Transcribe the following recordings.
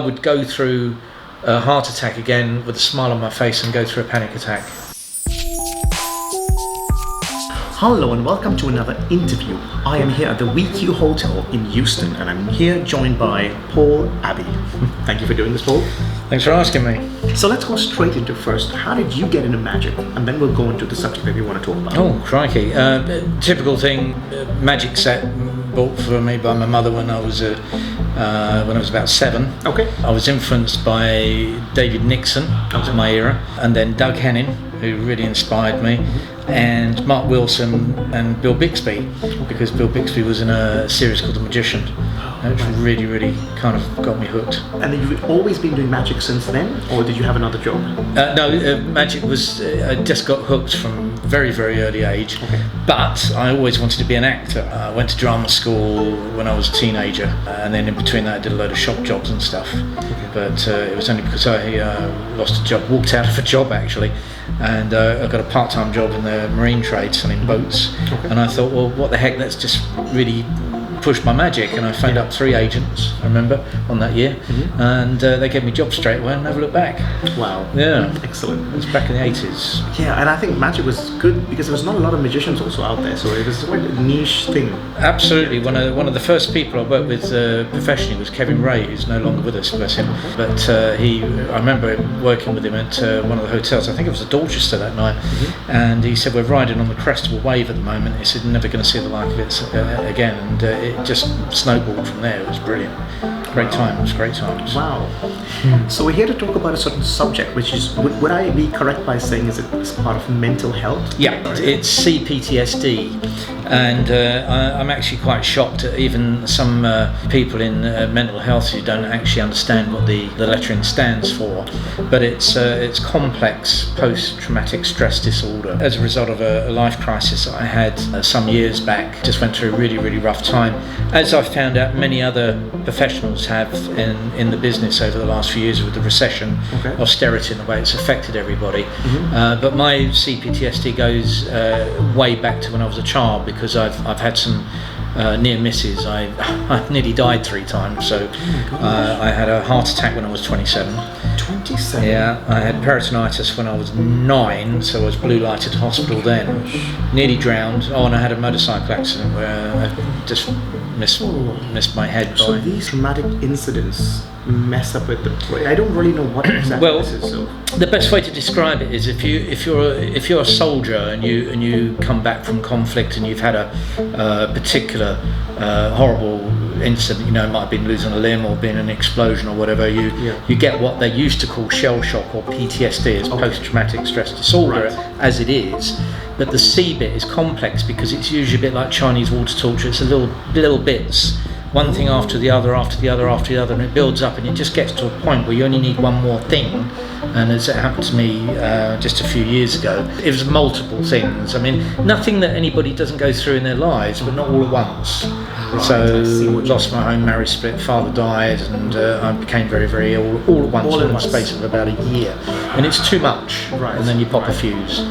I would go through a heart attack again with a smile on my face and go through a panic attack. Hello and welcome to another interview. I am here at the WeQ Hotel in Houston and I'm here joined by Paul Abbey. Thank you for doing this, Paul. Thanks for asking me. So let's go straight into first. How did you get into magic? And then we'll go into the subject that we want to talk about. Oh, crikey. Typical thing, magic set bought for me by my mother when I was about 7. Okay. I was influenced by David Nixon, that was my era, and then Doug Henning, who really inspired me, and Mark Wilson and Bill Bixby, because Bill Bixby was in a series called The Magician, which really, really kind of got me hooked. And then you've always been doing magic since then, or did you have another job? No, magic was, I just got hooked from very, very early age, but I always wanted to be an actor. I went to drama school when I was a teenager, and then in between that I did a load of shop jobs and stuff, but it was only because I lost a job, walked out of a job actually, and I got a part-time job in the marine trade selling boats, and I thought, well, what the heck, let's just really push my magic, and I phoned up 3 agents, I remember, on that year, and they gave me jobs straight away and never looked back. Wow. Yeah. Excellent. It was back in the 80s. Yeah, and I think magic was good because there was not a lot of magicians also out there, so it was quite a niche thing. Absolutely. One of the first people I worked with professionally was Kevin Ray, who's no longer with us, bless him. But I remember working with him at one of the hotels, I think it was the Dorchester that night, and he said, we're riding on the crest of a wave at the moment. He said, never going to see the like of it again, and it just snowballed from there. It was brilliant. Great times, great times. Wow. So we're here to talk about a certain subject, which is, would I be correct by saying is it's part of mental health? Yeah, it's CPTSD, and I'm actually quite shocked at even some people in mental health who don't actually understand what the lettering stands for, but it's complex post-traumatic stress disorder. As a result of a life crisis I had some years back, just went through a really, really rough time, as I found out many other professionals have in the business over the last few years with the recession, austerity and the way it's affected everybody. But my CPTSD goes way back to when I was a child, because I've had some near misses. I've nearly died 3 times. So I had a heart attack when I was 27. 27? Yeah, I had peritonitis when I was 9, so I was blue lighted hospital then. Nearly drowned. Oh, and I had a motorcycle accident where I just missed my head. So these traumatic incidents mess up with the brain. I don't really know what exactly this is. So the best way to describe it is if you're a soldier and you come back from conflict and you've had a particular horrible incident, it might have been losing a limb or being an explosion or whatever, you get what they used to call shell shock or PTSD, as post-traumatic stress disorder, as it is. But the C bit is complex because it's usually a bit like Chinese water torture. It's a little bits, one thing after the other, after the other, after the other, and it builds up, and it just gets to a point where you only need one more thing. And as it happened to me just a few years ago, it was multiple things. I mean, nothing that anybody doesn't go through in their lives, but not all at once. So lost my home, marriage split, father died, and I became very, very ill all at once in the space of about a year. And it's too much, and then you pop a fuse.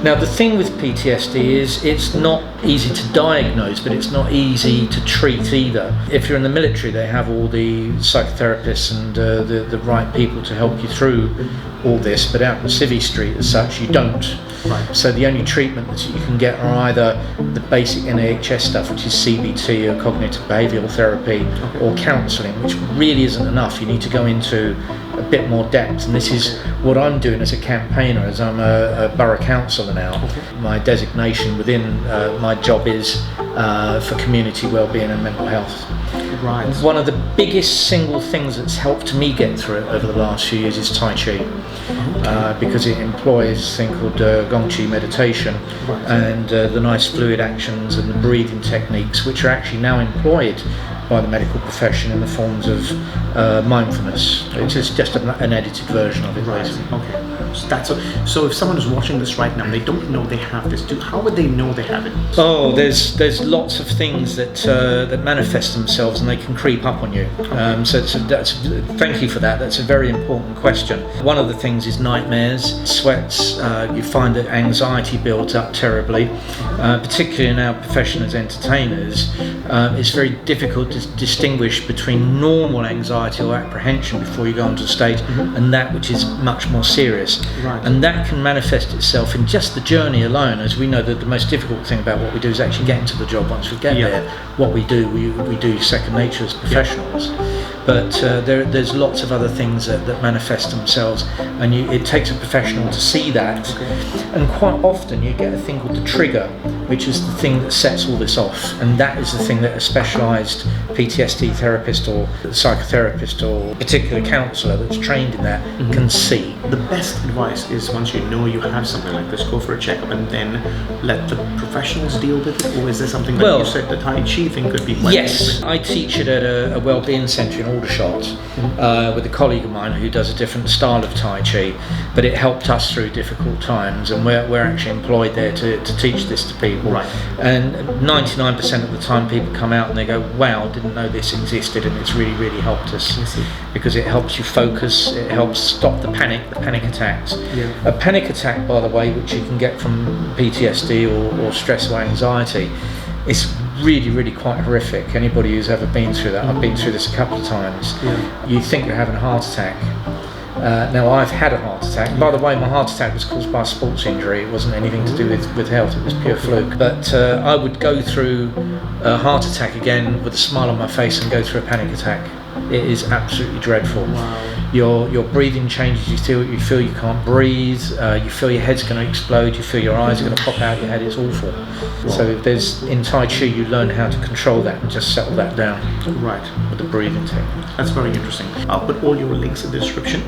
Now the thing with PTSD is it's not easy to diagnose, but it's not easy to treat either. If you're in the military, they have all the psychotherapists and the right people to help you through all this, but out in Civvy Street as such, you don't. So the only treatment that you can get are either the basic NHS stuff, which is CBT or cognitive behavioural therapy, or counselling, which really isn't enough. You need to go into a bit more depth, and this is what I'm doing as a campaigner, as I'm a borough councillor now. My designation within my job is for community wellbeing and mental health. One of the biggest single things that's helped me get through it over the last few years is Tai Chi, because it employs a thing called Gong Chi meditation, and the nice fluid actions and the breathing techniques, which are actually now employed by the medical profession in the forms of mindfulness, which is just an edited version of it, basically. So if someone is watching this right now, they don't know they have this. How would they know they have it? Oh, there's lots of things that that manifest themselves, and they can creep up on you. Thank you for that. That's a very important question. One of the things is nightmares, sweats. You find that anxiety builds up terribly, particularly in our profession as entertainers. It's very difficult to distinguish between normal anxiety or apprehension before you go onto stage, and that which is much more serious. Right. And that can manifest itself in just the journey alone. As we know, that the most difficult thing about what we do is actually getting to the job. Once we get there, what we do second nature as professionals. But there's lots of other things that manifest themselves, and it takes a professional to see that. And quite often you get a thing called the trigger, which is the thing that sets all this off, and that is the thing that a specialised PTSD therapist or psychotherapist or particular counsellor that's trained in that can see. The best advice is, once you know you have something like this, go for a checkup and then let the professionals deal with it. Or is there something like you said, the Tai Chi thing could be quite Yes, I teach it at a wellbeing centre in Aldershot with a colleague of mine who does a different style of Tai Chi, but it helped us through difficult times, and we're actually employed there to teach this to people. Right. And 99% of the time people come out and they go, wow, didn't know this existed, and it's really, really helped us. Because it helps you focus, it helps stop the panic attacks. A panic attack, by the way, which you can get from PTSD or stress or anxiety, is really, really quite horrific. Anybody who's ever been through that, I've been through this a couple of times, you think you're having a heart attack. Now, I've had a heart attack. By the way, my heart attack was caused by a sports injury. It wasn't anything to do with health, it was pure fluke. But I would go through a heart attack again with a smile on my face and go through a panic attack. It is absolutely dreadful. Wow. Your breathing changes, you feel you can't breathe, you feel your head's going to explode, you feel your eyes are going to pop out your head. It's awful. Wow. So in Tai Chi you learn how to control that and just settle that down. Right. With the breathing technique. That's very interesting. I'll put all your links in the description.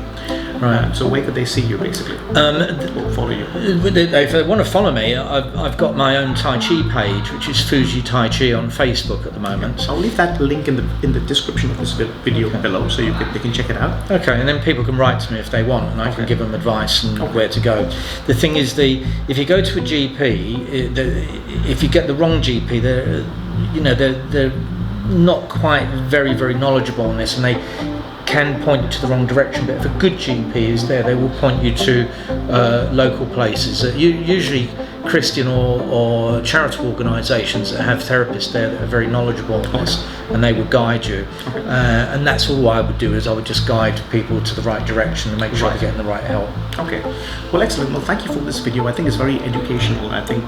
Right. So where could they see you, basically? Or follow you? If they want to follow me, I've got my own Tai Chi page, which is Fuji Tai Chi on Facebook at the moment. I'll leave that link in the description of this video below, so they can check it out. Okay, and then people can write to me if they want, and I can give them advice and where to go. The thing is, if you go to a GP, if you get the wrong GP, they're not quite very, very knowledgeable on this, and they can point you to the wrong direction. But if a good GP is there, they will point you to local places, usually Christian or charitable organisations that have therapists there that are very knowledgeable on this, and they will guide you. And that's all I would do, is I would just guide people to the right direction and make sure they're getting the right help. Okay, well, excellent. Well, thank you for this video. I think it's very educational. I think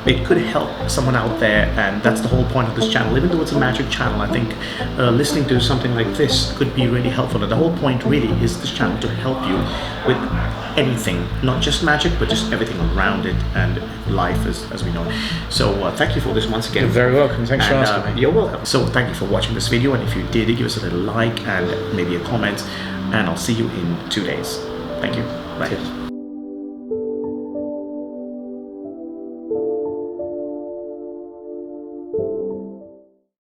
it could help someone out there, and that's the whole point of this channel. Even though it's a magic channel, I think listening to something like this could be really helpful. And the whole point really is this channel to help you with anything, not just magic, but just everything around it and life as we know it. So thank you for this once again. You're very welcome. Thanks for asking me. You're welcome. So thank you for watching this video, and if you did, give us a little like and maybe a comment, and I'll see you in 2 days. Thank you. Bye. Cheers.